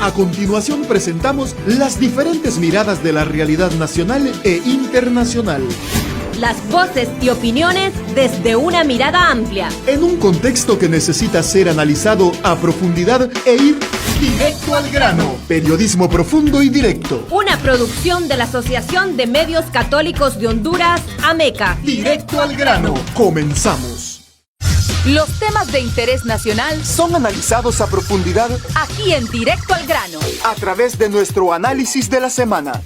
A continuación presentamos las diferentes miradas de la realidad nacional e internacional. Las voces y opiniones desde una mirada amplia. En un contexto que necesita ser analizado a profundidad e ir directo al grano. Periodismo profundo y directo. Una producción de la Asociación de Medios Católicos de Honduras, AMECA. Directo al grano. Comenzamos. Los temas de interés nacional Son analizados a profundidad aquí en Directo al Grano, a través de nuestro análisis de la semana.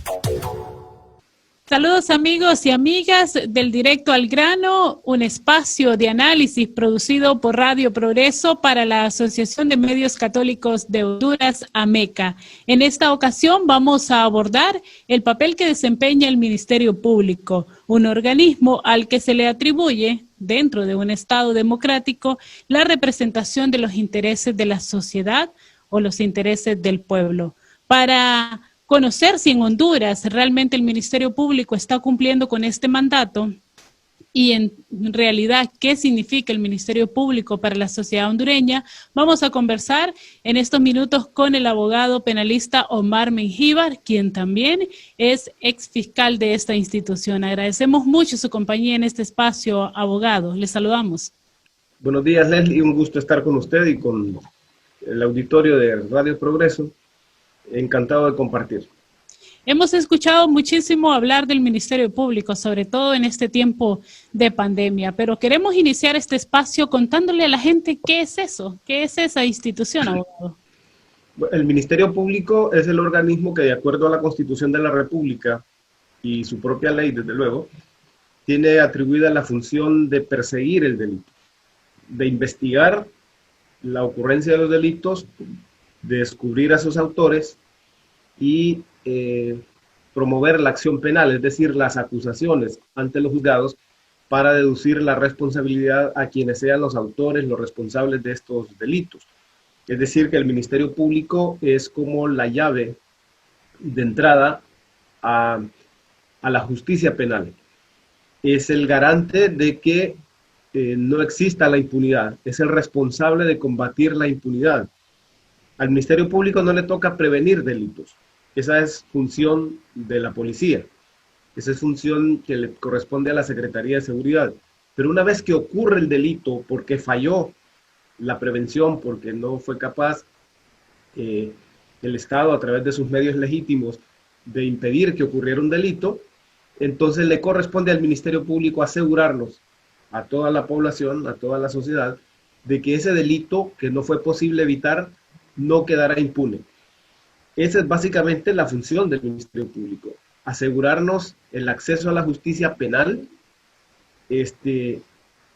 Saludos amigos y amigas del Directo al Grano, un espacio de análisis producido por Radio Progreso para la Asociación de Medios Católicos de Honduras, AMECA. En esta ocasión vamos a abordar el papel que desempeña el Ministerio Público, un organismo al que se le atribuye, dentro de un Estado democrático, la representación de los intereses de la sociedad o los intereses del pueblo. Para conocer si en Honduras realmente el Ministerio Público está cumpliendo con este mandato y en realidad qué significa el Ministerio Público para la sociedad hondureña, vamos a conversar en estos minutos con el abogado penalista Omar Mengíbar, quien también es ex fiscal de esta institución. Agradecemos mucho su compañía en este espacio, abogado. Le saludamos. Buenos días, Leslie. Un gusto estar con usted y con el auditorio de Radio Progreso. Encantado de compartir. Hemos escuchado muchísimo hablar del Ministerio Público, sobre todo en este tiempo de pandemia, pero queremos iniciar este espacio contándole a la gente qué es eso, qué es esa institución, abogado. El Ministerio Público es el organismo que, de acuerdo a la Constitución de la República y su propia ley, desde luego, tiene atribuida la función de perseguir el delito, de investigar la ocurrencia de los delitos, de descubrir a sus autores y promover la acción penal, es decir, las acusaciones ante los juzgados para deducir la responsabilidad a quienes sean los autores, los responsables de estos delitos. Es decir, que el Ministerio Público es como la llave de entrada a la justicia penal. Es el garante de que no exista la impunidad, es el responsable de combatir la impunidad. Al Ministerio Público no le toca prevenir delitos. Esa es función de la policía. Esa es función que le corresponde a la Secretaría de Seguridad. Pero una vez que ocurre el delito, porque falló la prevención, porque no fue capaz el Estado, a través de sus medios legítimos, de impedir que ocurriera un delito, entonces le corresponde al Ministerio Público asegurarnos a toda la población, a toda la sociedad, de que ese delito que no fue posible evitar no quedará impune. Esa es básicamente la función del Ministerio Público, asegurarnos el acceso a la justicia penal,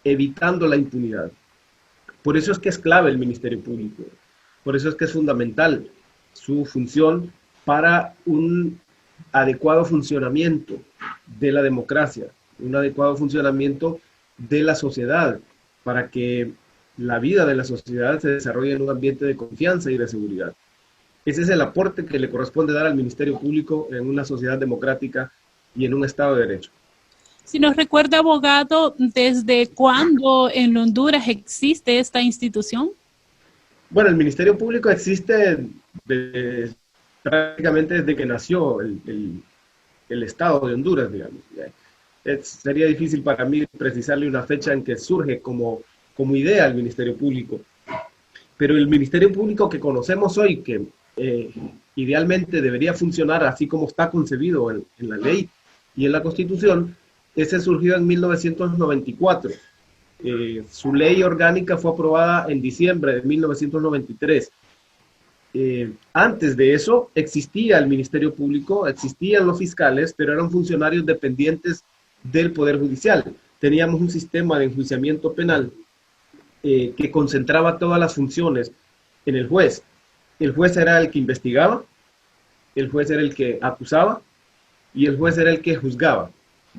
evitando la impunidad. Por eso es que es clave el Ministerio Público, por eso es que es fundamental su función para un adecuado funcionamiento de la democracia, un adecuado funcionamiento de la sociedad, para que la vida de la sociedad se desarrolla en un ambiente de confianza y de seguridad. Ese es el aporte que le corresponde dar al Ministerio Público en una sociedad democrática y en un Estado de Derecho. Si nos recuerda, abogado, ¿desde cuándo en Honduras existe esta institución? Bueno, el Ministerio Público existe prácticamente desde que nació el Estado de Honduras, digamos. Sería difícil para mí precisarle una fecha en que surge como idea el Ministerio Público. Pero el Ministerio Público que conocemos hoy, que idealmente debería funcionar así como está concebido en la ley y en la Constitución, ese surgió en 1994. Su ley orgánica fue aprobada en diciembre de 1993. Antes de eso existía el Ministerio Público, existían los fiscales, pero eran funcionarios dependientes del Poder Judicial. Teníamos un sistema de enjuiciamiento penal que concentraba todas las funciones en el juez. El juez era el que investigaba, el juez era el que acusaba y el juez era el que juzgaba.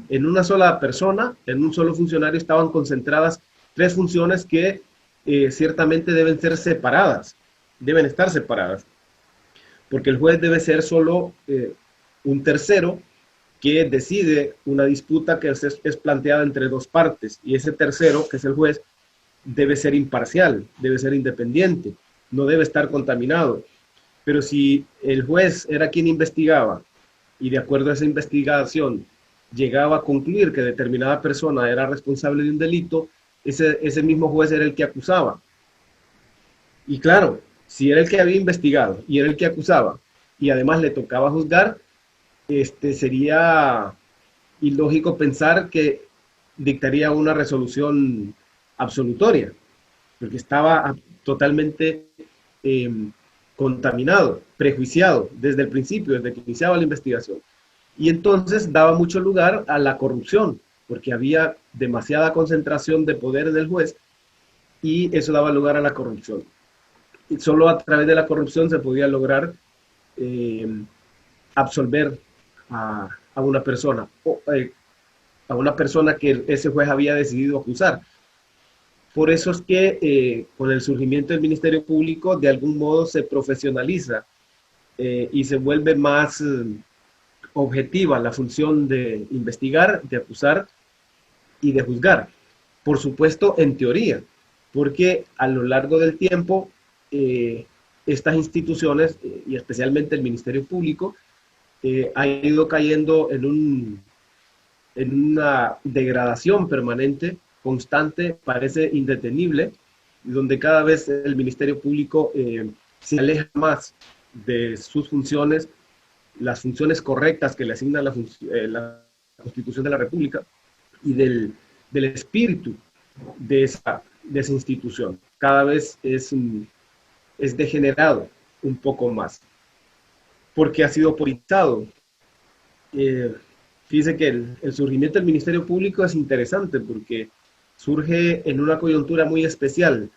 En una sola persona, en un solo funcionario, estaban concentradas tres funciones que ciertamente deben ser separadas, deben estar separadas, porque el juez debe ser solo un tercero que decide una disputa que es planteada entre dos partes, y ese tercero, que es el juez, debe ser imparcial, debe ser independiente, no debe estar contaminado. Pero si el juez era quien investigaba y de acuerdo a esa investigación llegaba a concluir que determinada persona era responsable de un delito, ese mismo juez era el que acusaba. Y claro, si era el que había investigado y era el que acusaba y además le tocaba juzgar, sería ilógico pensar que dictaría una resolución absolutoria, porque estaba totalmente contaminado, prejuiciado desde el principio, desde que iniciaba la investigación. Y entonces daba mucho lugar a la corrupción, porque había demasiada concentración de poder en el juez y eso daba lugar a la corrupción. Y solo a través de la corrupción se podía lograr absolver a una persona, a una persona que ese juez había decidido acusar. Por eso es que con el surgimiento del Ministerio Público, de algún modo se profesionaliza y se vuelve más objetiva la función de investigar, de acusar y de juzgar. Por supuesto, en teoría, porque a lo largo del tiempo, estas instituciones, y especialmente el Ministerio Público, ha ido cayendo en una degradación permanente, constante, parece indetenible, donde cada vez el Ministerio Público se aleja más de sus funciones, las funciones correctas que le asigna la Constitución de la República y del espíritu de esa institución. Cada vez es degenerado un poco más, porque ha sido politizado. Fíjese que el surgimiento del Ministerio Público es interesante porque surge en una coyuntura muy especial.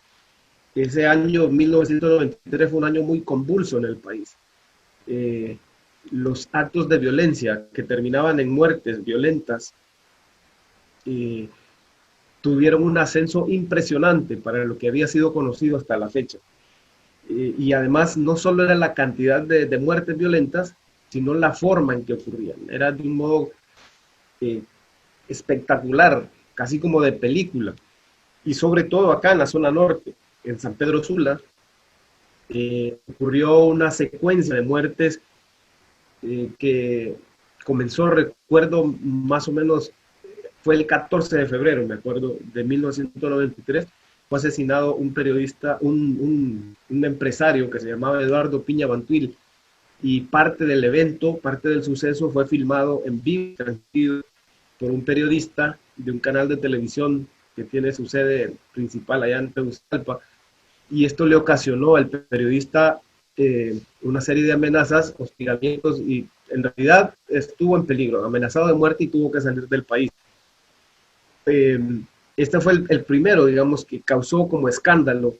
Ese año 1993 fue un año muy convulso en el país. Los actos de violencia que terminaban en muertes violentas tuvieron un ascenso impresionante para lo que había sido conocido hasta la fecha. Y además no solo era la cantidad de muertes violentas, sino la forma en que ocurrían. Era de un modo espectacular, casi como de película. Y sobre todo acá en la zona norte, en San Pedro Sula, ocurrió una secuencia de muertes que comenzó, recuerdo más o menos, fue el 14 de febrero, me acuerdo, de 1993, fue asesinado un periodista, un empresario que se llamaba Eduardo Piña Bantuil, y parte del evento, parte del suceso fue filmado en vivo, transmitido por un periodista de un canal de televisión que tiene su sede principal allá en Tegucigalpa, y esto le ocasionó al periodista una serie de amenazas, hostigamientos, y en realidad estuvo en peligro, amenazado de muerte y tuvo que salir del país. Este fue el primero, digamos, que causó como escándalo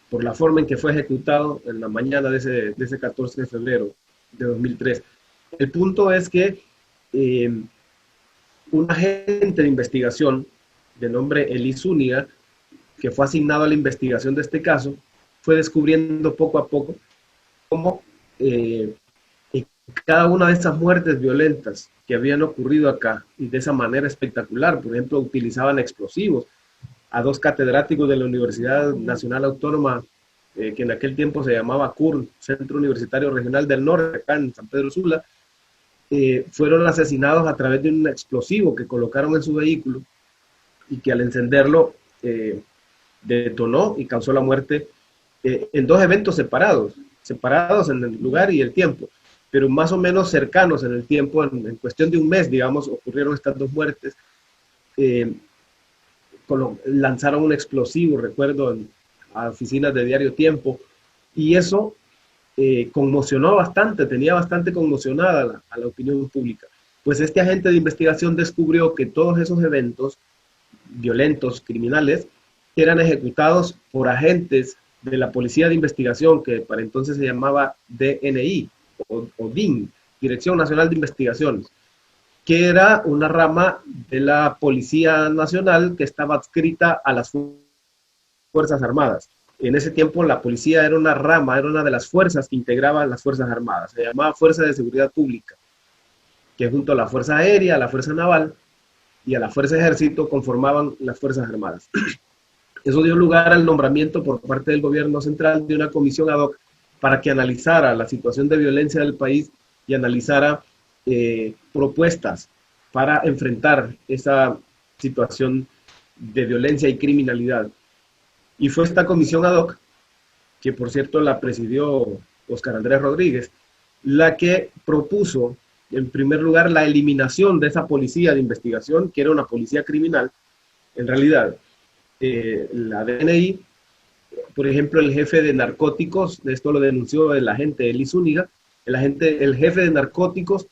por la forma en que fue ejecutado en la mañana de ese 14 de febrero de 2003. El punto es que un agente de investigación de nombre Elie Zúñiga, que fue asignado a la investigación de este caso, fue descubriendo poco a poco cómo en cada una de esas muertes violentas que habían ocurrido acá, y de esa manera espectacular, por ejemplo, utilizaban explosivos a dos catedráticos de la Universidad Nacional Autónoma, que en aquel tiempo se llamaba CUR, Centro Universitario Regional del Norte, acá en San Pedro Sula, fueron asesinados a través de un explosivo que colocaron en su vehículo y que al encenderlo detonó y causó la muerte en dos eventos separados en el lugar y el tiempo, pero más o menos cercanos en el tiempo. En cuestión de un mes, digamos, ocurrieron estas dos muertes. Lanzaron un explosivo, recuerdo, a oficinas de Diario Tiempo, y eso conmocionó bastante, tenía bastante conmocionada a la opinión pública. Pues este agente de investigación descubrió que todos esos eventos violentos, criminales, eran ejecutados por agentes de la Policía de Investigación, que para entonces se llamaba DNI, o DIN, Dirección Nacional de Investigaciones, que era una rama de la Policía Nacional que estaba adscrita a las Fuerzas Armadas. En ese tiempo la policía era una rama, era una de las fuerzas que integraban las Fuerzas Armadas. Se llamaba Fuerza de Seguridad Pública, que junto a la Fuerza Aérea, a la Fuerza Naval y a la Fuerza Ejército conformaban las Fuerzas Armadas. Eso dio lugar al nombramiento por parte del gobierno central de una comisión ad hoc para que analizara la situación de violencia del país y analizara propuestas para enfrentar esa situación de violencia y criminalidad. Y fue esta comisión ad hoc, que por cierto la presidió Óscar Andrés Rodríguez, la que propuso, en primer lugar, la eliminación de esa policía de investigación, que era una policía criminal. En realidad, la DNI, por ejemplo, el jefe de narcóticos, esto lo denunció el agente Eli Zúñiga, el jefe de narcóticos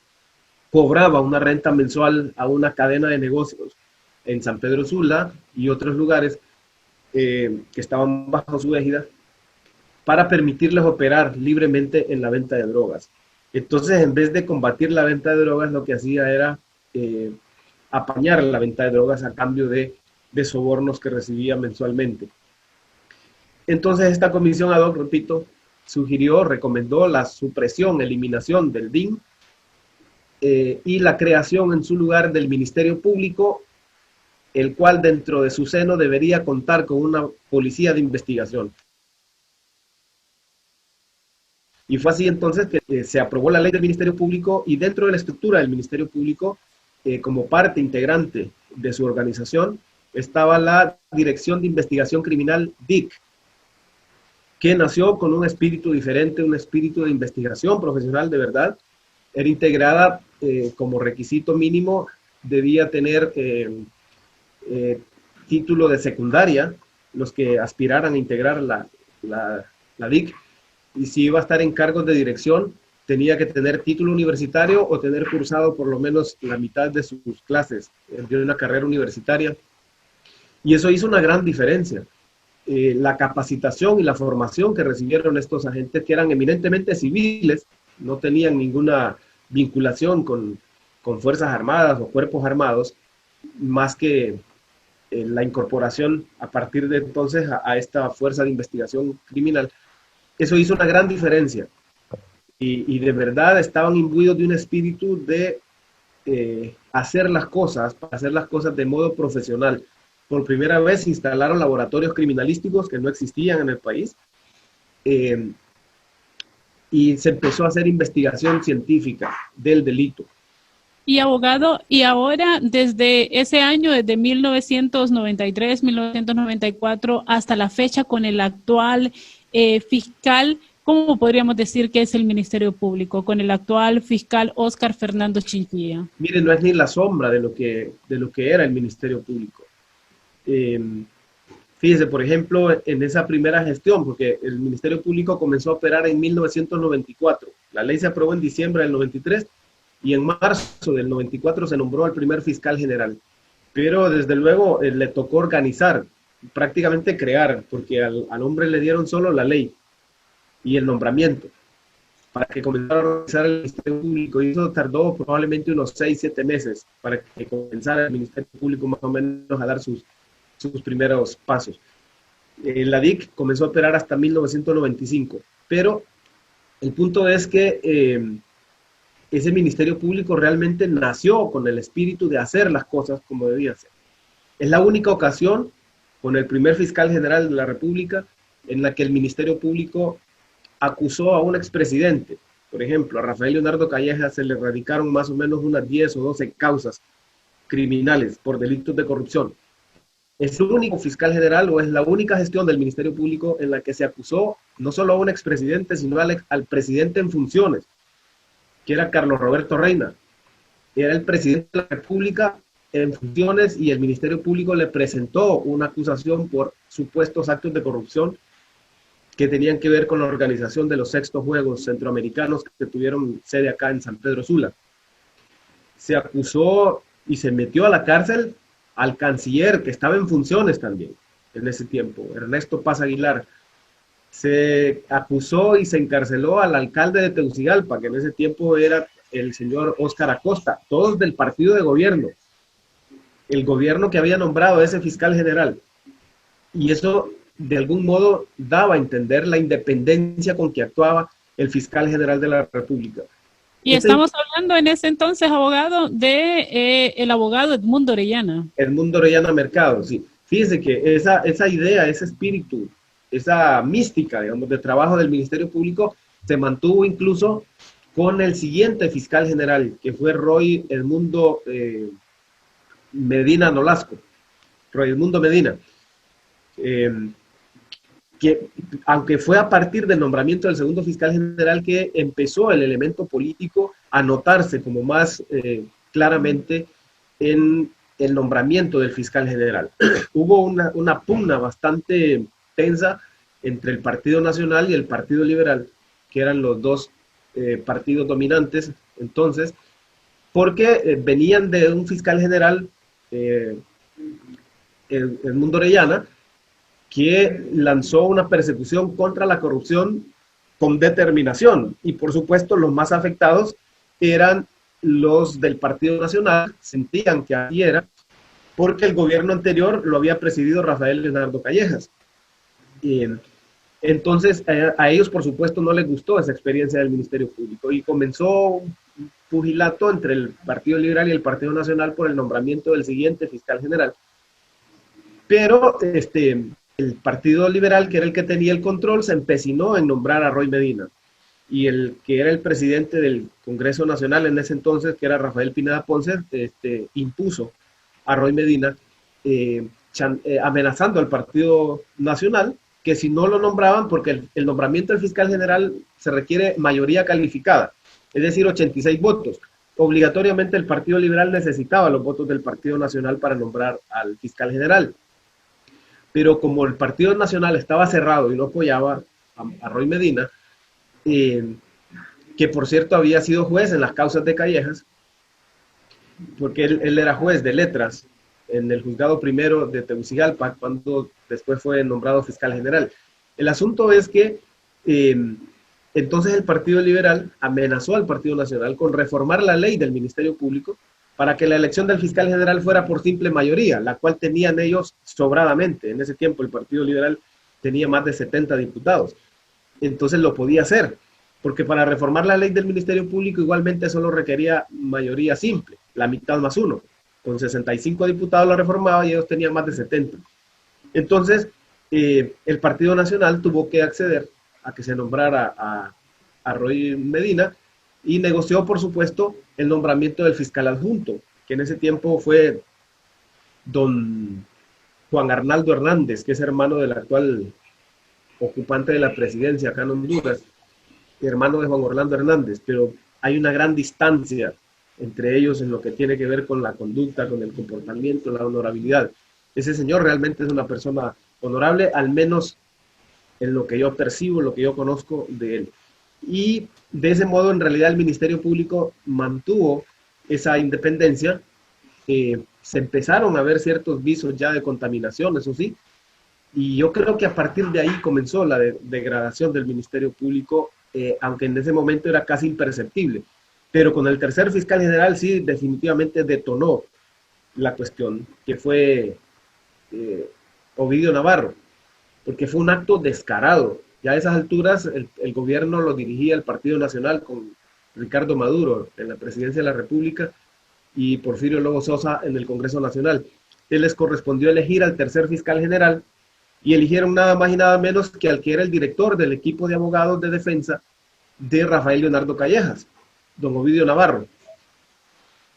cobraba una renta mensual a una cadena de negocios en San Pedro Sula y otros lugares que estaban bajo su égida para permitirles operar libremente en la venta de drogas. Entonces, en vez de combatir la venta de drogas, lo que hacía era apañar la venta de drogas a cambio de sobornos que recibía mensualmente. Entonces, esta comisión ad hoc, repito, recomendó la supresión, eliminación del DIN y la creación en su lugar del Ministerio Público, el cual dentro de su seno debería contar con una policía de investigación. Y fue así entonces que se aprobó la ley del Ministerio Público, y dentro de la estructura del Ministerio Público, como parte integrante de su organización, estaba la Dirección de Investigación Criminal, DIC, que nació con un espíritu diferente, un espíritu de investigación profesional de verdad. Era integrada como requisito mínimo, debía tener título de secundaria, los que aspiraran a integrar la DIC, y si iba a estar en cargos de dirección, tenía que tener título universitario o tener cursado por lo menos la mitad de sus clases de una carrera universitaria. Y eso hizo una gran diferencia. La capacitación y la formación que recibieron estos agentes, que eran eminentemente civiles, no tenían ninguna vinculación con Fuerzas Armadas o Cuerpos Armados, más que la incorporación a partir de entonces a esta Fuerza de Investigación Criminal. Eso hizo una gran diferencia. Y de verdad estaban imbuidos de un espíritu de hacer las cosas de modo profesional. Por primera vez se instalaron laboratorios criminalísticos que no existían en el país, y se empezó a hacer investigación científica del delito. Y abogado, y ahora desde ese año, desde 1993, 1994 hasta la fecha, con el actual fiscal, ¿cómo podríamos decir que es el Ministerio Público con el actual fiscal Óscar Fernando Chinchilla? Mire, no es ni la sombra de lo que era el Ministerio Público. Fíjese, por ejemplo, en esa primera gestión, porque el Ministerio Público comenzó a operar en 1994. La ley se aprobó en diciembre del 93 y en marzo del 94 se nombró al primer fiscal general. Pero desde luego le tocó organizar, prácticamente crear, porque al hombre le dieron solo la ley y el nombramiento para que comenzara a organizar el Ministerio Público, y eso tardó probablemente unos 6-7 meses para que comenzara el Ministerio Público más o menos a dar sus primeros pasos. La DIC comenzó a operar hasta 1995, pero el punto es que ese Ministerio Público realmente nació con el espíritu de hacer las cosas como debían ser. Es la única ocasión con el primer fiscal general de la República en la que el Ministerio Público acusó a un expresidente. Por ejemplo, a Rafael Leonardo Calleja se le radicaron más o menos unas 10 o 12 causas criminales por delitos de corrupción. Es el único fiscal general, o es la única gestión del Ministerio Público en la que se acusó no solo a un expresidente, sino al presidente en funciones, que era Carlos Roberto Reina. Era el presidente de la República en funciones, y el Ministerio Público le presentó una acusación por supuestos actos de corrupción que tenían que ver con la organización de los sextos Juegos Centroamericanos que tuvieron sede acá en San Pedro Sula. Se acusó y se metió a la cárcel al canciller, que estaba en funciones también en ese tiempo, Ernesto Paz Aguilar. Se acusó y se encarceló al alcalde de Tegucigalpa, que en ese tiempo era el señor Óscar Acosta, todos del partido de gobierno, el gobierno que había nombrado a ese fiscal general. Y eso de algún modo daba a entender la independencia con que actuaba el fiscal general de la República. Y estamos hablando en ese entonces, abogado, de el abogado Edmundo Orellana. Edmundo Orellana Mercado, sí. Fíjese que esa idea, ese espíritu esa mística, digamos, de trabajo del Ministerio Público se mantuvo incluso con el siguiente fiscal general, que fue Roy Edmundo Medina Nolasco, Roy Edmundo Medina, que aunque fue a partir del nombramiento del segundo fiscal general que empezó el elemento político a notarse como más claramente en el nombramiento del fiscal general. Hubo una pugna bastante tensa entre el Partido Nacional y el Partido Liberal, que eran los dos partidos dominantes entonces, porque venían de un fiscal general, Edmundo Orellana, que lanzó una persecución contra la corrupción con determinación, y por supuesto los más afectados eran los del Partido Nacional, sentían que así era, porque el gobierno anterior lo había presidido Rafael Leonardo Callejas. Y entonces a ellos por supuesto no les gustó esa experiencia del Ministerio Público y comenzó un pugilato entre el Partido Liberal y el Partido Nacional por el nombramiento del siguiente fiscal general. Pero el Partido Liberal, que era el que tenía el control, se empecinó en nombrar a Roy Medina. Y el que era el presidente del Congreso Nacional en ese entonces, que era Rafael Pineda Ponce, impuso a Roy Medina, amenazando al Partido Nacional, que si no lo nombraban, porque el nombramiento del fiscal general se requiere mayoría calificada, es decir, 86 votos. Obligatoriamente el Partido Liberal necesitaba los votos del Partido Nacional para nombrar al fiscal general. Pero como el Partido Nacional estaba cerrado y no apoyaba a Roy Medina, que por cierto había sido juez en las causas de Callejas, porque él era juez de letras en el juzgado primero de Tegucigalpa, cuando después fue nombrado fiscal general. El asunto es que entonces el Partido Liberal amenazó al Partido Nacional con reformar la ley del Ministerio Público para que la elección del fiscal general fuera por simple mayoría, la cual tenían ellos sobradamente. En ese tiempo el Partido Liberal tenía más de 70 diputados. Entonces lo podía hacer, porque para reformar la ley del Ministerio Público igualmente solo requería mayoría simple, la mitad más uno. Con 65 diputados lo reformaba y ellos tenían más de 70. Entonces, el Partido Nacional tuvo que acceder a que se nombrara a Roy Medina y negoció, por supuesto, el nombramiento del fiscal adjunto, que en ese tiempo fue don Juan Arnaldo Hernández, que es hermano del actual ocupante de la presidencia acá en Honduras, hermano de Juan Orlando Hernández, pero hay una gran distancia entre ellos en lo que tiene que ver con la conducta, con el comportamiento, la honorabilidad. Ese señor realmente es una persona honorable, al menos en lo que yo percibo, lo que yo conozco de él. Y de ese modo, en realidad, el Ministerio Público mantuvo esa independencia. Se empezaron a ver ciertos visos ya de contaminación, eso sí, y yo creo que a partir de ahí comenzó la degradación del Ministerio Público, aunque en ese momento era casi imperceptible. Pero con el tercer fiscal general sí definitivamente detonó la cuestión, que fue Ovidio Navarro, porque fue un acto descarado. Ya a esas alturas el gobierno lo dirigía el Partido Nacional con Ricardo Maduro en la presidencia de la República y Porfirio Lobo Sosa en el Congreso Nacional. Él les correspondió elegir al tercer fiscal general y eligieron nada más y nada menos que al que era el director del equipo de abogados de defensa de Rafael Leonardo Callejas, don Ovidio Navarro,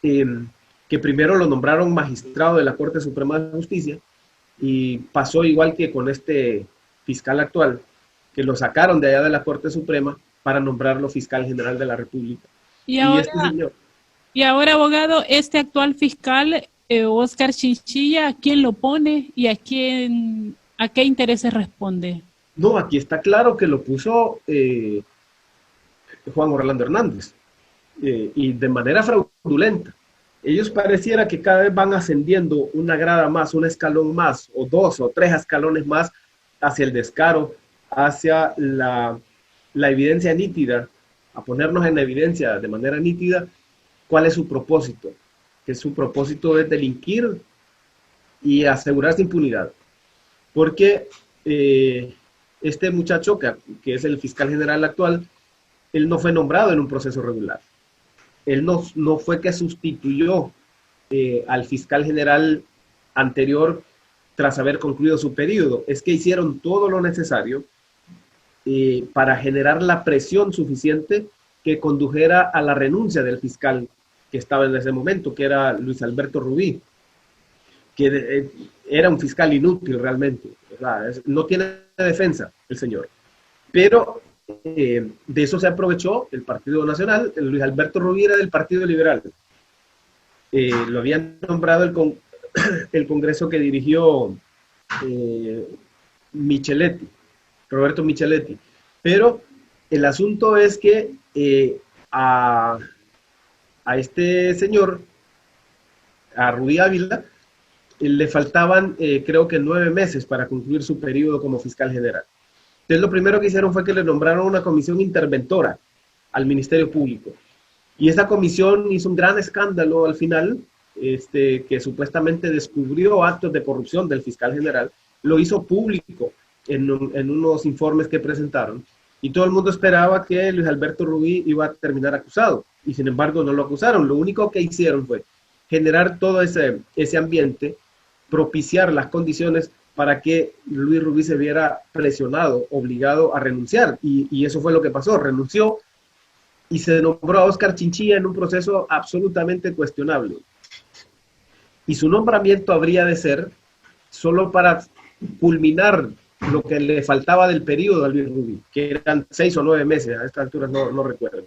que primero lo nombraron magistrado de la Corte Suprema de Justicia y pasó igual que con este fiscal actual, que lo sacaron de allá de la Corte Suprema para nombrarlo fiscal general de la República. Y ahora, abogado, este actual fiscal, Óscar Chinchilla, ¿a quién lo pone y a qué intereses responde? No, aquí está claro que lo puso Juan Orlando Hernández, y de manera fraudulenta. Ellos pareciera que cada vez van ascendiendo una grada más, un escalón más, o 2 o 3 escalones más hacia el descaro, hacia la evidencia nítida, a ponernos en evidencia de manera nítida cuál es su propósito, que su propósito es delinquir y asegurarse impunidad. Porque este muchacho, que es el fiscal general actual, él no fue nombrado en un proceso regular. Él no fue que sustituyó al fiscal general anterior tras haber concluido su periodo, es que hicieron todo lo necesario para generar la presión suficiente que condujera a la renuncia del fiscal que estaba en ese momento, que era Luis Alberto Rubí, que era un fiscal inútil realmente, ¿verdad? No tiene defensa el señor. Pero de eso se aprovechó el Partido Nacional. Luis Alberto Rubí era del Partido Liberal. Lo habían nombrado el Congreso que dirigió Micheletti, Roberto Micheletti. Pero el asunto es que a este señor, a Rubí Ávila, le faltaban creo que 9 meses para concluir su periodo como fiscal general. Entonces lo primero que hicieron fue que le nombraron una comisión interventora al Ministerio Público. Y esa comisión hizo un gran escándalo al final, que supuestamente descubrió actos de corrupción del fiscal general, lo hizo público en unos informes que presentaron, y todo el mundo esperaba que Luis Alberto Rubí iba a terminar acusado, y sin embargo no lo acusaron. Lo único que hicieron fue generar todo ese ambiente, propiciar las condiciones para que Luis Rubí se viera presionado, obligado a renunciar, y eso fue lo que pasó. Renunció y se nombró a Óscar Chinchilla en un proceso absolutamente cuestionable. Y su nombramiento habría de ser solo para culminar lo que le faltaba del periodo a Luis Rubí, que eran 6 o 9 meses, a esta altura no recuerdo.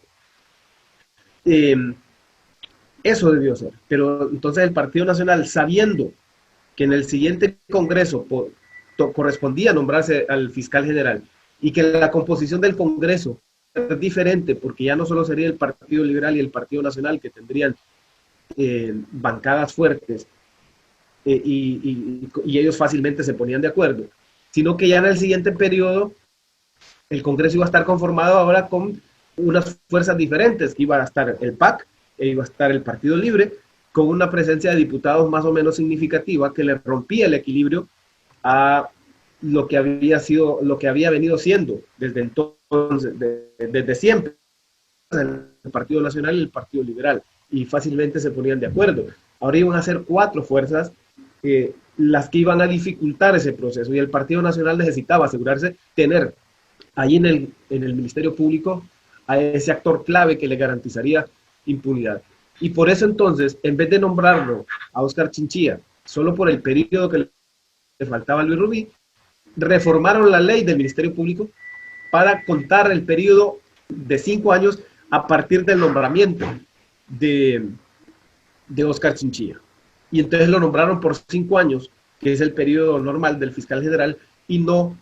Eso debió ser. Pero entonces el Partido Nacional, sabiendo que en el siguiente Congreso correspondía nombrarse al fiscal general y que la composición del Congreso es diferente, porque ya no solo sería el Partido Liberal y el Partido Nacional que tendrían bancadas fuertes y ellos fácilmente se ponían de acuerdo, sino que ya en el siguiente periodo el Congreso iba a estar conformado ahora con unas fuerzas diferentes, que iba a estar el PAC e iba a estar el Partido Libre, con una presencia de diputados más o menos significativa que le rompía el equilibrio a lo que había venido siendo desde entonces, desde siempre, el Partido Nacional y el Partido Liberal, y fácilmente se ponían de acuerdo. Ahora iban a ser 4 fuerzas las que iban a dificultar ese proceso, y el Partido Nacional necesitaba asegurarse tener ahí en el Ministerio Público a ese actor clave que le garantizaría impunidad. Y por eso entonces, en vez de nombrarlo a Óscar Chinchilla solo por el periodo que le faltaba a Luis Rubí, reformaron la ley del Ministerio Público para contar el periodo de 5 años a partir del nombramiento de Óscar Chinchilla. Y entonces lo nombraron por 5 años, que es el periodo normal del fiscal general, y no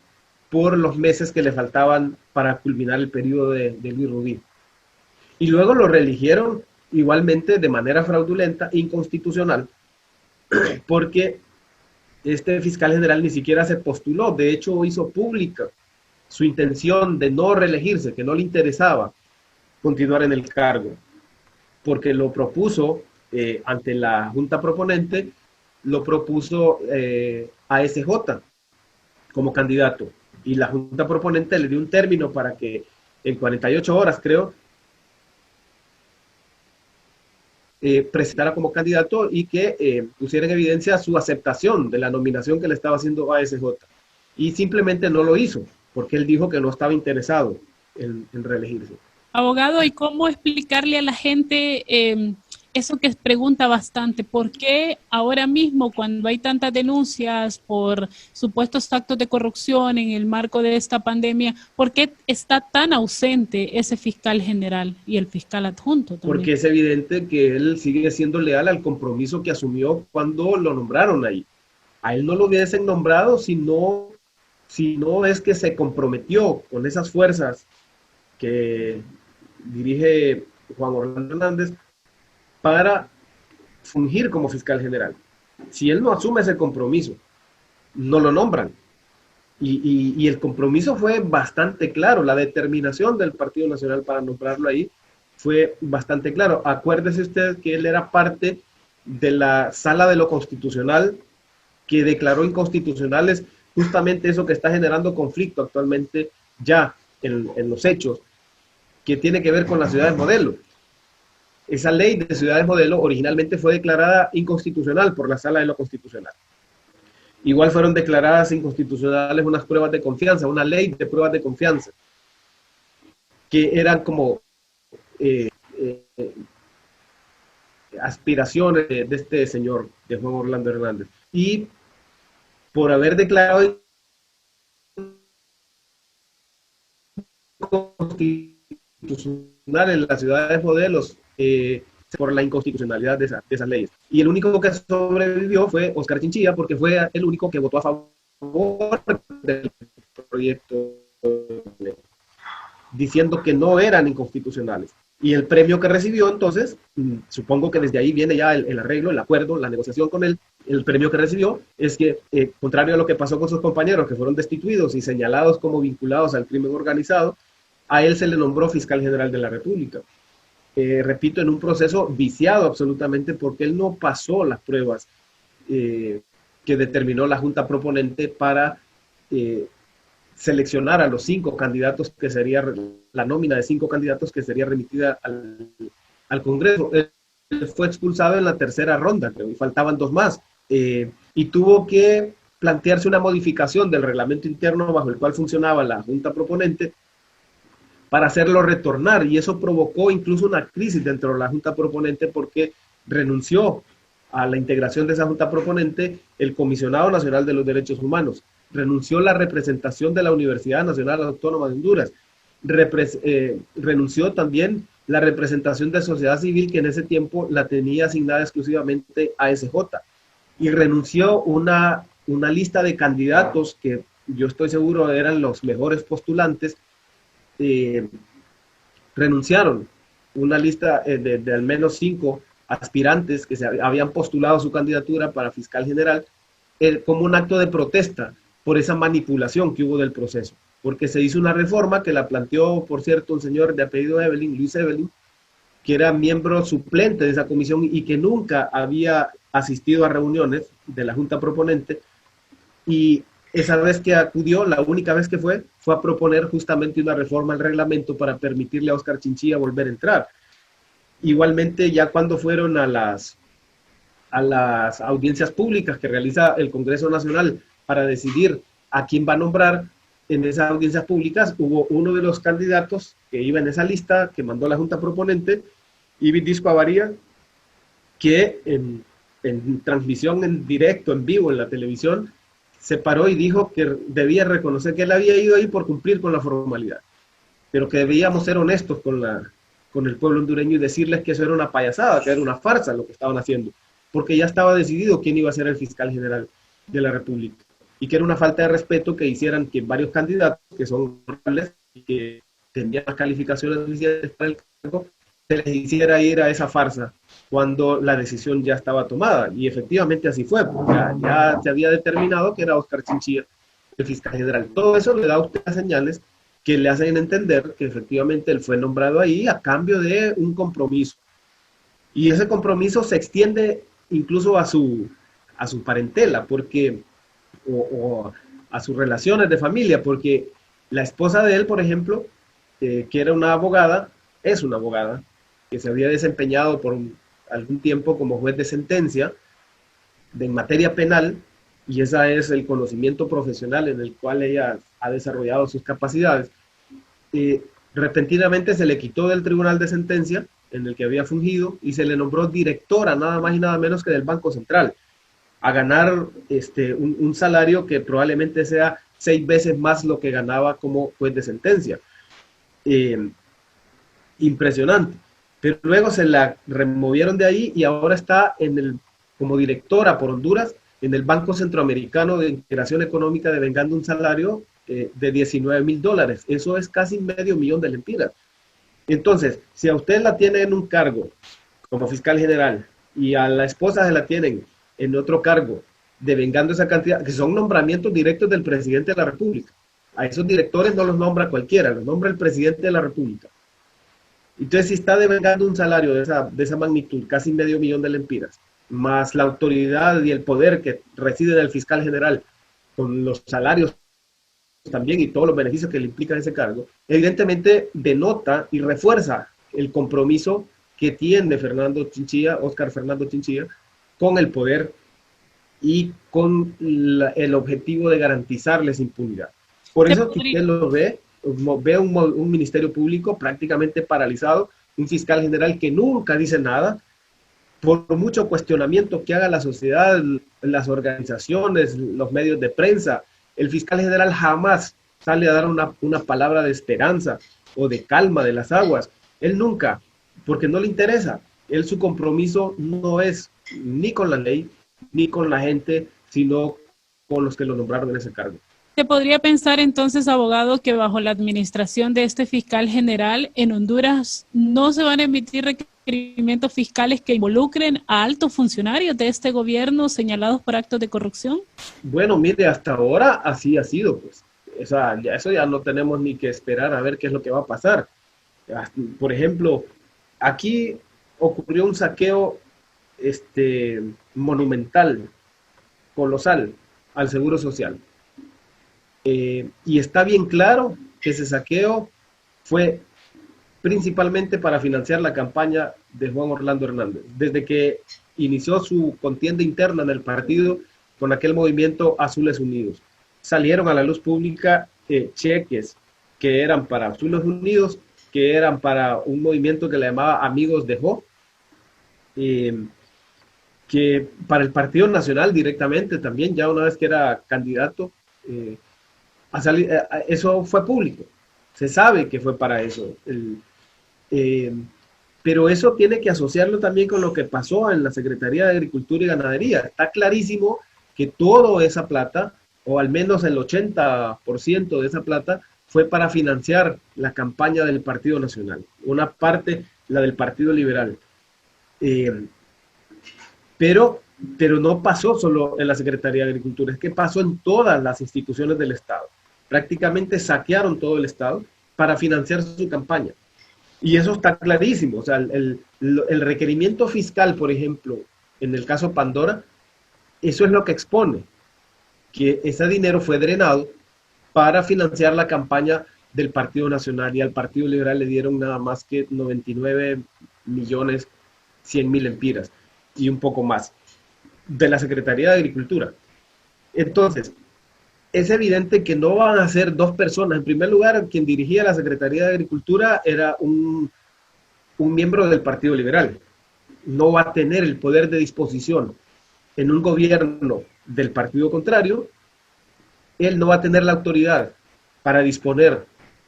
por los meses que le faltaban para culminar el periodo de Luis Rubí. Y luego lo reeligieron igualmente de manera fraudulenta, inconstitucional, porque este fiscal general ni siquiera se postuló. De hecho, hizo pública su intención de no reelegirse, que no le interesaba continuar en el cargo, porque lo propuso ante la Junta Proponente, lo propuso ASJ como candidato, y la Junta Proponente le dio un término para que en 48 horas, creo, presentara como candidato y que pusiera en evidencia su aceptación de la nominación que le estaba haciendo ASJ. Y simplemente no lo hizo, porque él dijo que no estaba interesado en reelegirse. Abogado, ¿y cómo explicarle a la gente eso que pregunta bastante? ¿Por qué ahora mismo, cuando hay tantas denuncias por supuestos actos de corrupción en el marco de esta pandemia, por qué está tan ausente ese fiscal general y el fiscal adjunto también? Porque es evidente que él sigue siendo leal al compromiso que asumió cuando lo nombraron ahí. A él no lo hubiesen nombrado si no es que se comprometió con esas fuerzas que dirige Juan Orlando Hernández para fungir como fiscal general. Si él no asume ese compromiso, no lo nombran. Y el compromiso fue bastante claro, la determinación del Partido Nacional para nombrarlo ahí fue bastante claro. Acuérdese usted que él era parte de la Sala de lo Constitucional que declaró inconstitucionales justamente eso que está generando conflicto actualmente ya en los hechos, que tiene que ver con las ciudades modelo. Esa ley de ciudades modelo originalmente fue declarada inconstitucional por la Sala de lo Constitucional. Igual fueron declaradas inconstitucionales unas pruebas de confianza, una ley de pruebas de confianza, que eran como aspiraciones de este señor, de Juan Orlando Hernández. Y por haber declarado inconstitucional en las ciudades modelos, por la inconstitucionalidad de esas leyes. Y el único que sobrevivió fue Oscar Chinchilla, porque fue el único que votó a favor del proyecto, diciendo que no eran inconstitucionales. Y el premio que recibió, entonces, supongo que desde ahí viene ya el arreglo, el acuerdo, la negociación con él. El premio que recibió es que, contrario a lo que pasó con sus compañeros, que fueron destituidos y señalados como vinculados al crimen organizado, a él se le nombró fiscal general de la República. Repito, en un proceso viciado absolutamente, porque él no pasó las pruebas que determinó la Junta Proponente para seleccionar a los 5 candidatos, que sería la nómina de 5 candidatos que sería remitida al Congreso. Él fue expulsado en la tercera ronda, creo, y faltaban 2 más. Y tuvo que plantearse una modificación del reglamento interno bajo el cual funcionaba la Junta Proponente para hacerlo retornar, y eso provocó incluso una crisis dentro de la Junta Proponente, porque renunció a la integración de esa Junta Proponente el Comisionado Nacional de los Derechos Humanos, renunció la representación de la Universidad Nacional Autónoma de Honduras, renunció también la representación de sociedad civil, que en ese tiempo la tenía asignada exclusivamente a SJ, y renunció una lista de candidatos que yo estoy seguro eran los mejores postulantes. Renunciaron una lista de al menos 5 aspirantes que se habían postulado su candidatura para fiscal general, como un acto de protesta por esa manipulación que hubo del proceso, porque se hizo una reforma que la planteó, por cierto, un señor de apellido Evelyn, Luis Evelyn, que era miembro suplente de esa comisión y que nunca había asistido a reuniones de la Junta Proponente, y esa vez que acudió, la única vez que fue a proponer justamente una reforma al reglamento para permitirle a Oscar Chinchilla volver a entrar. Igualmente, ya cuando fueron a las audiencias públicas que realiza el Congreso Nacional para decidir a quién va a nombrar, en esas audiencias públicas hubo uno de los candidatos que iba en esa lista que mandó la Junta Proponente, Ibis Disco Avaría, que en transmisión en directo, en vivo, en la televisión, se paró y dijo que debía reconocer que él había ido ahí por cumplir con la formalidad, pero que debíamos ser honestos con el pueblo hondureño y decirles que eso era una payasada, que era una farsa lo que estaban haciendo, porque ya estaba decidido quién iba a ser el fiscal general de la República, y que era una falta de respeto que hicieran que varios candidatos que son honorables y que tenían las calificaciones oficiales para el cargo, se les hiciera ir a esa farsa cuando la decisión ya estaba tomada. Y efectivamente así fue, porque ya se había determinado que era Oscar Chinchilla el fiscal general. Todo eso le da a usted las señales que le hacen entender que efectivamente él fue nombrado ahí a cambio de un compromiso. Y ese compromiso se extiende incluso a su parentela, porque, o a sus relaciones de familia, porque la esposa de él, por ejemplo, que era una abogada, es una abogada, que se había desempeñado por algún tiempo como juez de sentencia en materia penal, y ese es el conocimiento profesional en el cual ella ha desarrollado sus capacidades. Repentinamente se le quitó del tribunal de sentencia en el que había fungido y se le nombró directora, nada más y nada menos que del Banco Central, a ganar un salario que probablemente sea 6 veces más lo que ganaba como juez de sentencia. Impresionante. Pero luego se la removieron de ahí y ahora está como directora por Honduras en el Banco Centroamericano de Integración Económica, devengando un salario de $19,000. Eso es casi $500,000 de lempiras. Entonces, si a usted la tiene en un cargo como fiscal general y a la esposa se la tienen en otro cargo, devengando esa cantidad, que son nombramientos directos del presidente de la República. A esos directores no los nombra cualquiera, los nombra el presidente de la República. Entonces, si está devengando un salario de esa magnitud, casi $500,000 de lempiras, más la autoridad y el poder que reside en el fiscal general, con los salarios también y todos los beneficios que le implican ese cargo, evidentemente denota y refuerza el compromiso que tiene Oscar Fernando Chinchilla, con el poder y con el objetivo de garantizarles impunidad. Por eso que usted lo ve un ministerio público prácticamente paralizado, un fiscal general que nunca dice nada, por mucho cuestionamiento que haga la sociedad, las organizaciones, los medios de prensa, el fiscal general jamás sale a dar una palabra de esperanza o de calma de las aguas. Él nunca, porque no le interesa. Él, su compromiso no es ni con la ley, ni con la gente, sino con los que lo nombraron en ese cargo. ¿Se podría pensar entonces, abogado, que bajo la administración de este fiscal general en Honduras no se van a emitir requerimientos fiscales que involucren a altos funcionarios de este gobierno señalados por actos de corrupción? Bueno, mire, hasta ahora así ha sido, pues. Eso ya no tenemos ni que esperar a ver qué es lo que va a pasar. Por ejemplo, aquí ocurrió un saqueo monumental, colosal, al Seguro Social. Y está bien claro que ese saqueo fue principalmente para financiar la campaña de Juan Orlando Hernández. Desde que inició su contienda interna en el partido con aquel movimiento Azules Unidos, salieron a la luz pública cheques que eran para Azules Unidos, que eran para un movimiento que le llamaba Amigos de Jo, que para el Partido Nacional directamente también, ya una vez que era candidato, eso fue público, se sabe que fue para eso, pero eso tiene que asociarlo también con lo que pasó en la Secretaría de Agricultura y Ganadería. Está clarísimo que toda esa plata, o al menos el 80% de esa plata, fue para financiar la campaña del Partido Nacional, una parte la del Partido Liberal, pero no pasó solo en la Secretaría de Agricultura, es que pasó en todas las instituciones del Estado. Prácticamente saquearon todo el Estado para financiar su campaña. Y eso está clarísimo. O sea, el requerimiento fiscal, por ejemplo, en el caso Pandora, eso es lo que expone, que ese dinero fue drenado para financiar la campaña del Partido Nacional, y al Partido Liberal le dieron nada más que 99.100.000 empiras y un poco más de la Secretaría de Agricultura. Entonces, es evidente que no van a ser dos personas. En primer lugar, quien dirigía la Secretaría de Agricultura era un miembro del Partido Liberal. No va a tener el poder de disposición en un gobierno del partido contrario. Él no va a tener la autoridad para disponer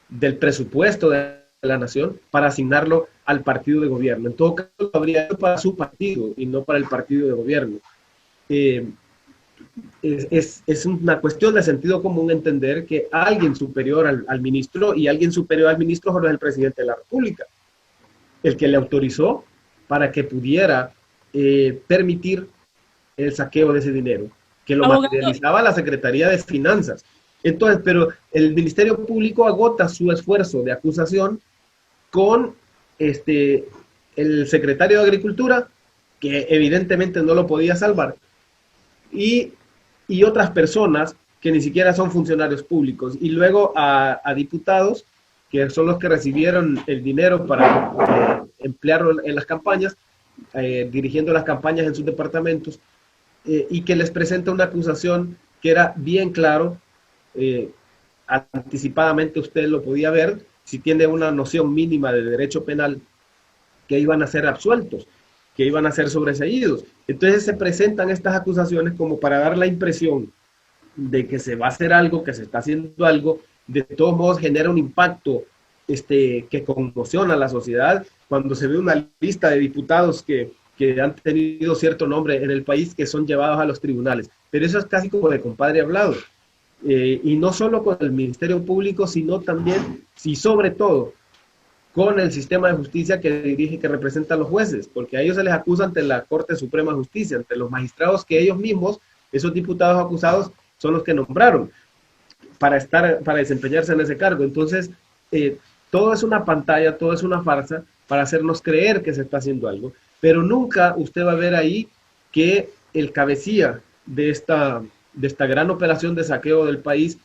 del presupuesto de la nación para asignarlo al partido de gobierno. En todo caso, lo habría hecho para su partido y no para el partido de gobierno. Es una cuestión de sentido común entender que alguien superior al ministro, y alguien superior al ministro solo es el presidente de la República, el que le autorizó para que pudiera permitir el saqueo de ese dinero, que lo materializaba la Secretaría de Finanzas. Entonces, pero el Ministerio Público agota su esfuerzo de acusación con el secretario de Agricultura, que evidentemente no lo podía salvar, y otras personas que ni siquiera son funcionarios públicos, y luego a diputados que son los que recibieron el dinero para emplearlo en las campañas, dirigiendo las campañas en sus departamentos, y que les presenta una acusación que era bien claro, anticipadamente usted lo podía ver, si tiene una noción mínima de derecho penal, que iban a ser absueltos, que iban a ser sobreseídos. Entonces se presentan estas acusaciones como para dar la impresión de que se va a hacer algo, que se está haciendo algo. De todos modos genera un impacto que conmociona a la sociedad cuando se ve una lista de diputados que han tenido cierto nombre en el país, que son llevados a los tribunales. Pero eso es casi como de compadre hablado. Y no solo con el Ministerio Público, sino también, y sobre todo, con el sistema de justicia que dirige, que representa a los jueces, porque a ellos se les acusa ante la Corte Suprema de Justicia, ante los magistrados que ellos mismos, esos diputados acusados, son los que nombraron para desempeñarse en ese cargo. Entonces, todo es una pantalla, todo es una farsa para hacernos creer que se está haciendo algo, pero nunca usted va a ver ahí que el cabecilla de esta gran operación de saqueo del país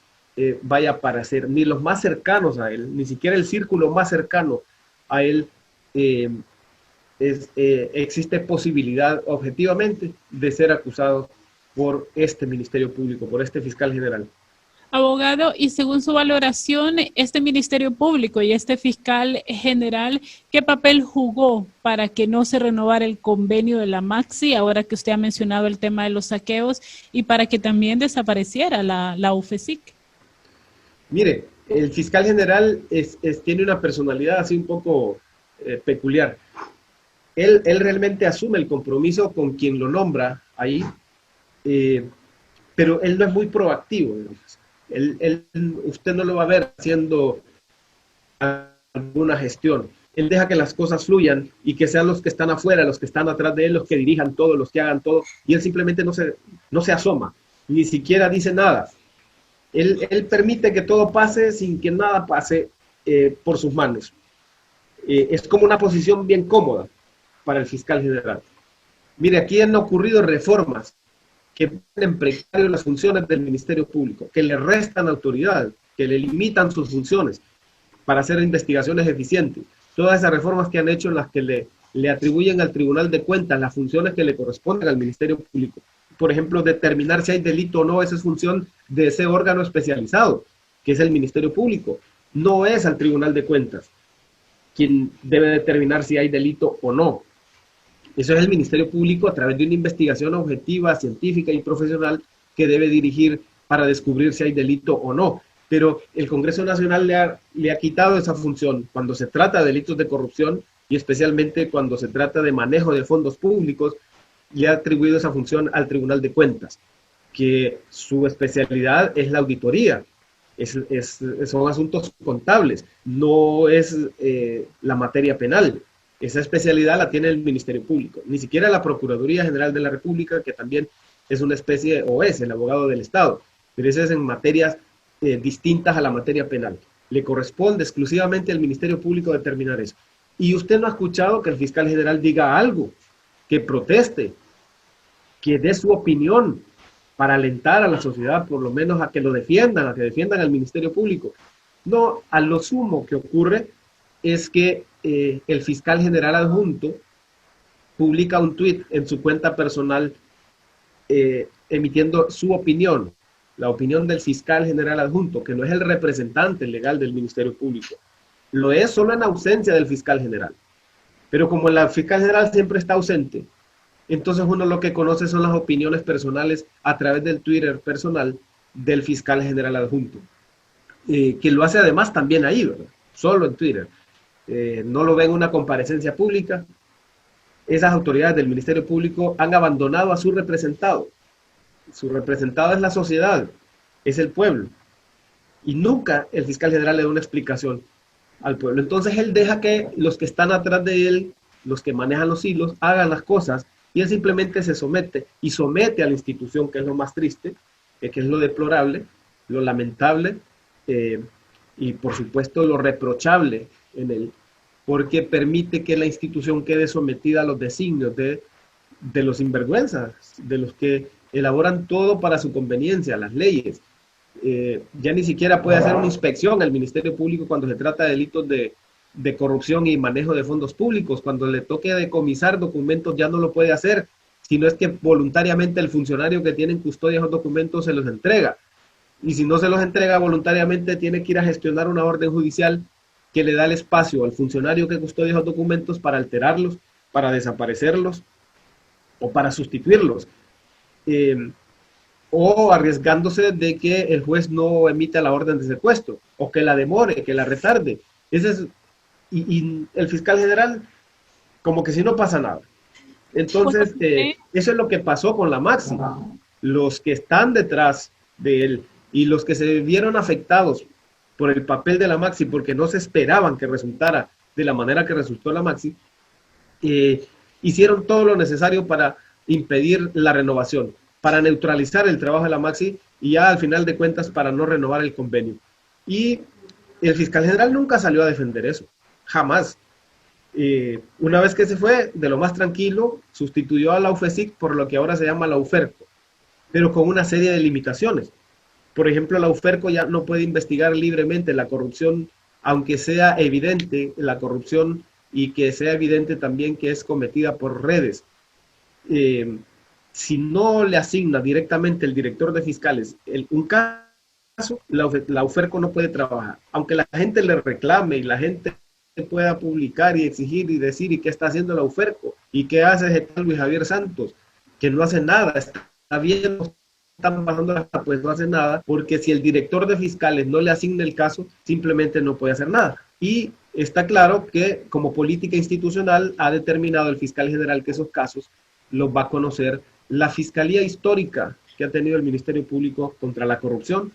vaya a aparecer, ni los más cercanos a él, ni siquiera el círculo más cercano a él existe posibilidad objetivamente de ser acusado por este Ministerio Público, por este fiscal general. Abogado, y según su valoración, este Ministerio Público y este fiscal general, ¿qué papel jugó para que no se renovara el convenio de la Maxi, ahora que usted ha mencionado el tema de los saqueos, y para que también desapareciera la UFESIC? Mire, el fiscal general tiene una personalidad así un poco peculiar. Él realmente asume el compromiso con quien lo nombra ahí, pero él no es muy proactivo, digamos. Usted no lo va a ver haciendo alguna gestión. Él deja que las cosas fluyan y que sean los que están afuera, los que están atrás de él, los que dirijan todo, los que hagan todo, y él simplemente no se asoma, ni siquiera dice nada. Él permite que todo pase sin que nada pase por sus manos. Es como una posición bien cómoda para el fiscal general. Mire, aquí han ocurrido reformas que ponen en precario las funciones del Ministerio Público, que le restan autoridad, que le limitan sus funciones para hacer investigaciones eficientes. Todas esas reformas que han hecho en las que le atribuyen al Tribunal de Cuentas las funciones que le corresponden al Ministerio Público. Por ejemplo, determinar si hay delito o no, esa es función de ese órgano especializado, que es el Ministerio Público. No es al Tribunal de Cuentas quien debe determinar si hay delito o no. Eso es el Ministerio Público a través de una investigación objetiva, científica y profesional que debe dirigir para descubrir si hay delito o no. Pero el Congreso Nacional le ha quitado esa función cuando se trata de delitos de corrupción y especialmente cuando se trata de manejo de fondos públicos, le ha atribuido esa función al Tribunal de Cuentas, que su especialidad es la auditoría, son asuntos contables, no es la materia penal. Esa especialidad la tiene el Ministerio Público, ni siquiera la Procuraduría General de la República, que también es una especie, o es el abogado del Estado, pero eso es en materias distintas a la materia penal. Le corresponde exclusivamente al Ministerio Público determinar eso. Y usted no ha escuchado que el fiscal general diga algo, que proteste, que dé su opinión para alentar a la sociedad, por lo menos a que lo defiendan, a que defiendan al Ministerio Público. No, a lo sumo que ocurre es que el fiscal general adjunto publica un tuit en su cuenta personal emitiendo su opinión, la opinión del fiscal general adjunto, que no es el representante legal del Ministerio Público. Lo es solo en ausencia del fiscal general. Pero como el fiscal general siempre está ausente, entonces uno lo que conoce son las opiniones personales a través del Twitter personal del fiscal general adjunto, que lo hace además también ahí, ¿verdad? Solo en Twitter. No lo ven en una comparecencia pública. Esas autoridades del Ministerio Público han abandonado a su representado. Su representado es la sociedad, es el pueblo. Y nunca el fiscal general le da una explicación al pueblo. Entonces él deja que los que están atrás de él, los que manejan los hilos, hagan las cosas, y él simplemente se somete, y somete a la institución, que es lo más triste, que es lo deplorable, lo lamentable, y por supuesto lo reprochable en él, porque permite que la institución quede sometida a los designios de los sinvergüenzas, de los que elaboran todo para su conveniencia, las leyes. Ya ni siquiera puede hacer una inspección al Ministerio Público cuando se trata de delitos de corrupción y manejo de fondos públicos. Cuando le toque decomisar documentos ya no lo puede hacer, sino es que voluntariamente el funcionario que tiene en custodia esos documentos se los entrega. Y si no se los entrega voluntariamente, tiene que ir a gestionar una orden judicial que le da el espacio al funcionario que custodia esos documentos para alterarlos, para desaparecerlos o para sustituirlos. O arriesgándose de que el juez no emita la orden de secuestro, o que la demore, que la retarde. Y el fiscal general, como que si no pasa nada. Entonces, eso es lo que pasó con la Maxi. Los que están detrás de él y los que se vieron afectados por el papel de la Maxi, porque no se esperaban que resultara de la manera que resultó la Maxi, hicieron todo lo necesario para impedir la renovación, para neutralizar el trabajo de la Maxi y ya al final de cuentas para no renovar el convenio. Y el fiscal general nunca salió a defender eso, jamás. Una vez que se fue, de lo más tranquilo, sustituyó a la UFESIC por lo que ahora se llama la UFERCO, pero con una serie de limitaciones. Por ejemplo, la UFERCO ya no puede investigar libremente la corrupción, aunque sea evidente la corrupción y que sea evidente también que es cometida por redes. si no le asigna directamente el director de fiscales un caso, la UFERCO no puede trabajar. Aunque la gente le reclame y la gente pueda publicar y exigir y decir y qué está haciendo la UFERCO y qué hace ese tal Luis Javier Santos, que no hace nada, está bien, están pasando las cosas, pues no hace nada, porque si el director de fiscales no le asigna el caso, simplemente no puede hacer nada. Y está claro que como política institucional ha determinado el fiscal general que esos casos los va a conocer la Fiscalía Histórica que ha tenido el Ministerio Público contra la corrupción,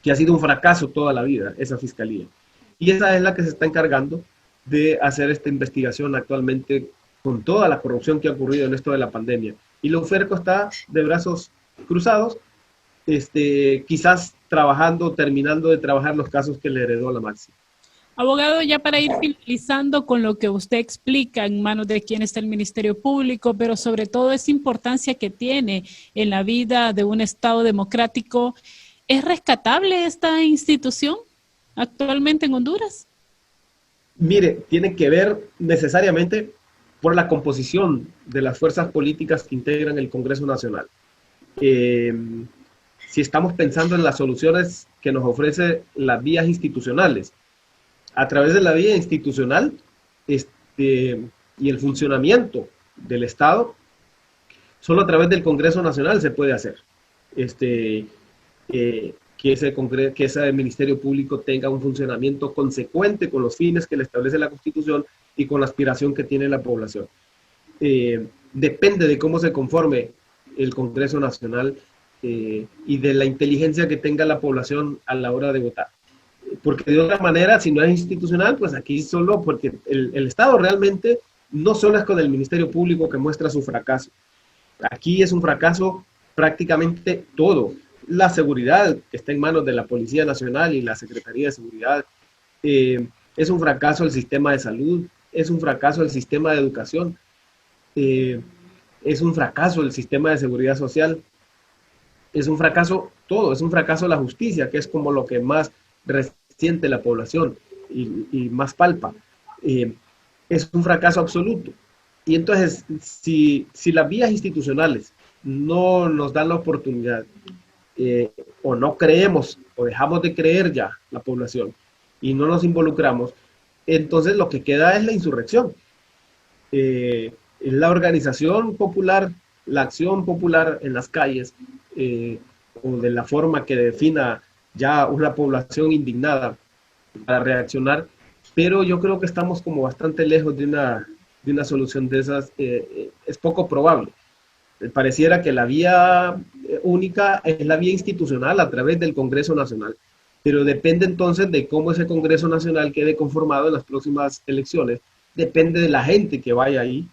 que ha sido un fracaso toda la vida, esa fiscalía. Y esa es la que se está encargando de hacer esta investigación actualmente con toda la corrupción que ha ocurrido en esto de la pandemia. Y la UFERCO está de brazos cruzados, quizás terminando de trabajar los casos que le heredó la Maxi. Abogado, ya para ir finalizando con lo que usted explica en manos de quién está el Ministerio Público, pero sobre todo esa importancia que tiene en la vida de un Estado democrático, ¿es rescatable esta institución actualmente en Honduras? Mire, tiene que ver necesariamente por la composición de las fuerzas políticas que integran el Congreso Nacional. Si estamos pensando en las soluciones que nos ofrecen las vías institucionales, a través de la vía institucional y el funcionamiento del Estado, solo a través del Congreso Nacional se puede hacer que ese Ministerio Público tenga un funcionamiento consecuente con los fines que le establece la Constitución y con la aspiración que tiene la población. Depende de cómo se conforme el Congreso Nacional y de la inteligencia que tenga la población a la hora de votar. Porque de otra manera, si no es institucional, pues aquí solo, porque el Estado realmente no solo es con el Ministerio Público que muestra su fracaso. Aquí es un fracaso prácticamente todo. La seguridad que está en manos de la Policía Nacional y la Secretaría de Seguridad. Es un fracaso el sistema de salud, es un fracaso el sistema de educación, es un fracaso el sistema de seguridad social, es un fracaso todo, es un fracaso la justicia, que es como lo que más resiente la población y más palpa. Es un fracaso absoluto. Y entonces, si las vías institucionales no nos dan la oportunidad, o no creemos, o dejamos de creer ya la población, y no nos involucramos, entonces lo que queda es la insurrección. Es la organización popular, la acción popular en las calles, o de la forma que defina ya una población indignada para reaccionar, pero yo creo que estamos como bastante lejos de una solución de esas. Es poco probable. Pareciera que la vía única es la vía institucional a través del Congreso Nacional, pero depende entonces de cómo ese Congreso Nacional quede conformado en las próximas elecciones, depende de la gente que vaya ahí.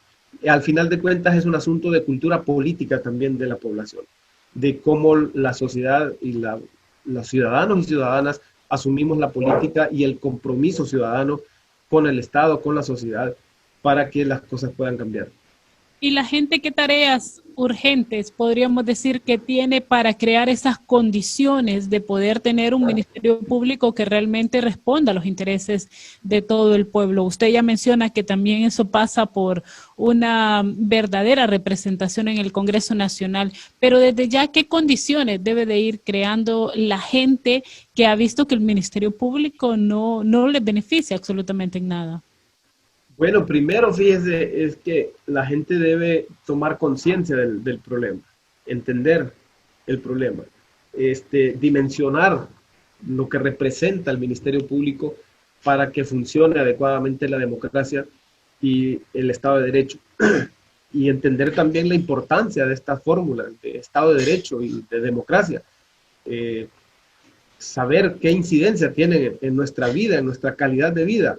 Al final de cuentas es un asunto de cultura política también de la población, de cómo la sociedad y los ciudadanos y ciudadanas asumimos la política y el compromiso ciudadano con el Estado, con la sociedad, para que las cosas puedan cambiar. ¿Y la gente qué tareas urgentes podríamos decir que tiene para crear esas condiciones de poder tener un ministerio público que realmente responda a los intereses de todo el pueblo? Usted ya menciona que también eso pasa por una verdadera representación en el Congreso Nacional, pero desde ya, ¿qué condiciones debe de ir creando la gente que ha visto que el ministerio público no les beneficia absolutamente en nada? Bueno, primero, fíjese, es que la gente debe tomar conciencia del problema, entender el problema, dimensionar lo que representa el Ministerio Público para que funcione adecuadamente la democracia y el Estado de Derecho. Y entender también la importancia de esta fórmula de Estado de Derecho y de democracia. Saber qué incidencia tienen en nuestra vida, en nuestra calidad de vida,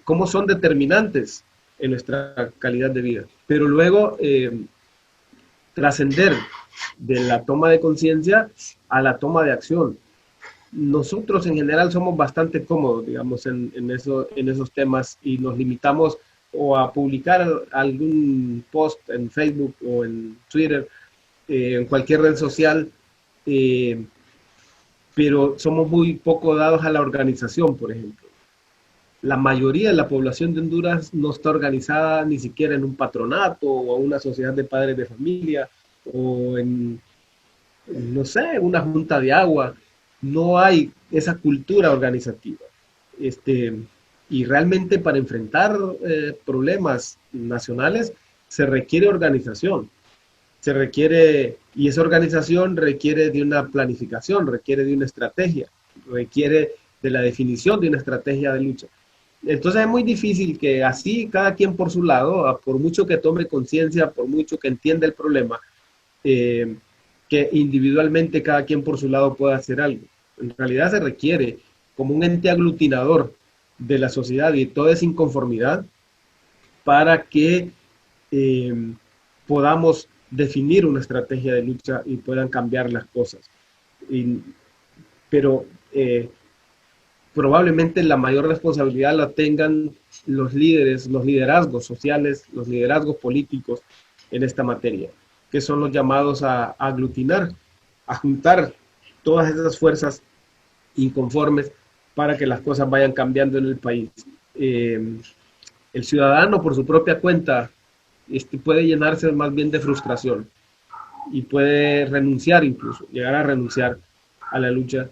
cómo son determinantes en nuestra calidad de vida, pero luego trascender de la toma de conciencia a la toma de acción. Nosotros en general somos bastante cómodos, digamos, en esos temas, y nos limitamos o a publicar algún post en Facebook o en Twitter, en cualquier red social, pero somos muy poco dados a la organización, por ejemplo. La mayoría de la población de Honduras no está organizada ni siquiera en un patronato o una sociedad de padres de familia. o en, no sé, una junta de agua. No hay esa cultura organizativa. Y realmente para enfrentar problemas nacionales se requiere organización. Y esa organización requiere de una planificación, requiere de una estrategia, requiere de la definición de una estrategia de lucha. Entonces es muy difícil que así cada quien por su lado, por mucho que tome conciencia, por mucho que entienda el problema, que individualmente cada quien por su lado pueda hacer algo. En realidad se requiere como un ente aglutinador de la sociedad y toda esa inconformidad para que podamos definir una estrategia de lucha y puedan cambiar las cosas. Pero probablemente la mayor responsabilidad la tengan los líderes, los liderazgos sociales, los liderazgos políticos en esta materia, que son los llamados a aglutinar, a juntar todas esas fuerzas inconformes para que las cosas vayan cambiando en el país. El ciudadano por su propia cuenta puede llenarse más bien de frustración y puede renunciar incluso, llegar a renunciar a la lucha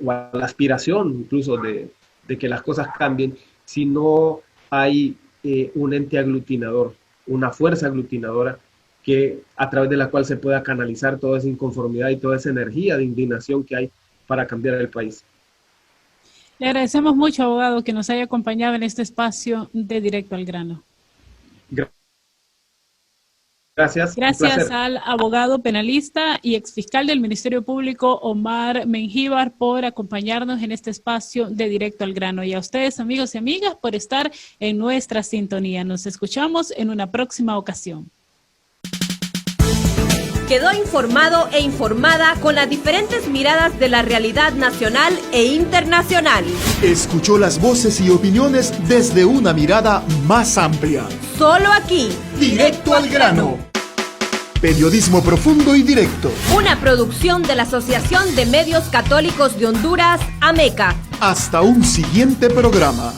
o a la aspiración incluso de que las cosas cambien si no hay un ente aglutinador, una fuerza aglutinadora a través de la cual se pueda canalizar toda esa inconformidad y toda esa energía de indignación que hay para cambiar el país. Le agradecemos mucho, abogado, que nos haya acompañado en este espacio de Directo al Grano. Gracias. Gracias al abogado penalista y exfiscal del Ministerio Público, Omar Mengíbar, por acompañarnos en este espacio de Directo al Grano. Y a ustedes, amigos y amigas, por estar en nuestra sintonía. Nos escuchamos en una próxima ocasión. Quedó informado e informada con las diferentes miradas de la realidad nacional e internacional. Escuchó las voces y opiniones desde una mirada más amplia. Solo aquí, Directo al Grano. Periodismo profundo y directo. Una producción de la Asociación de Medios Católicos de Honduras, AMECA. Hasta un siguiente programa.